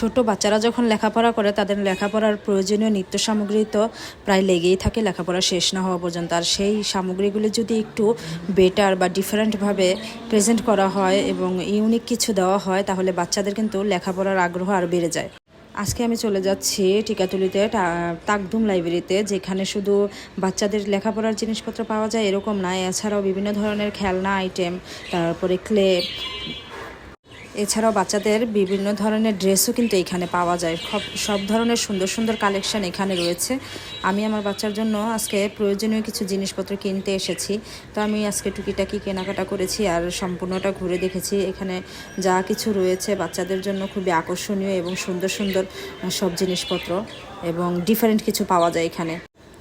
ছোট বাচ্চারা যখন লেখাপড়া করে তাদের লেখাপড়ার প্রয়োজনীয় নিত্য সামগ্রী তো প্রায় লেগেই থাকে লেখাপড়া শেষ না হওয়া পর্যন্ত। আর সেই সামগ্রীগুলি যদি একটু বেটার বা ডিফারেন্টভাবে প্রেজেন্ট করা হয় এবং ইউনিক কিছু দেওয়া হয় তাহলে বাচ্চাদের কিন্তু লেখাপড়ার আগ্রহ আরও বেড়ে যায়। আজকে আমি চলে যাচ্ছি টিকাতুলিতে তাকদুম লাইব্রেরিতে, যেখানে শুধু বাচ্চাদের লেখাপড়ার জিনিসপত্র পাওয়া যায় এরকম না, এছাড়াও বিভিন্ন ধরনের খেলনা আইটেম, তারপরে ক্লে, এছাড়াও বাচ্চাদের বিভিন্ন ধরনের ড্রেসও কিন্তু এখানে পাওয়া যায়। সব ধরনের সুন্দর সুন্দর কালেকশন এখানে রয়েছে। আমি আমার বাচ্চার জন্য আজকে প্রয়োজনীয় কিছু জিনিসপত্র কিনতে এসেছি, তো আমি আজকে টুকিটাকি কেনাকাটা করেছি আর সম্পূর্ণটা ঘুরে দেখেছি। এখানে যা কিছু রয়েছে বাচ্চাদের জন্য খুবই আকর্ষণীয় এবং সুন্দর সুন্দর সব জিনিসপত্র এবং ডিফারেন্ট কিছু পাওয়া যায় এখানে।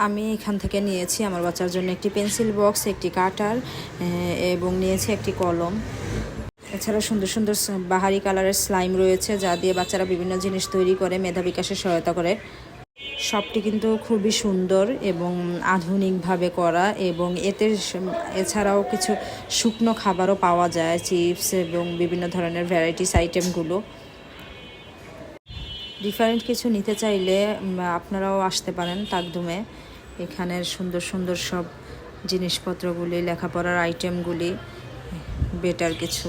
আমি এখান থেকে নিয়েছি আমার বাচ্চার জন্য একটি পেন্সিল বক্স, একটি কাটার এবং নিয়েছি একটি কলম। এছাড়া সুন্দর সুন্দর বাহারি কালারের স্লাইম রয়েছে, যা দিয়ে বাচ্চারা বিভিন্ন জিনিস তৈরি করে মেধা বিকাশে সহায়তা করে। সবটি কিন্তু খুবই সুন্দর এবং আধুনিকভাবে করা, এবং এছাড়াও কিছু শুকনো খাবারও পাওয়া যায়, চিপস এবং বিভিন্ন ধরনের ভ্যারাইটিস আইটেমগুলো। ডিফারেন্ট কিছু নিতে চাইলে আপনারাও আসতে পারেন তাকদুমে। এখানের সুন্দর সুন্দর সব জিনিসপত্রগুলি, লেখাপড়ার আইটেমগুলি বেটার কিছু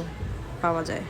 পাওয়া যায়।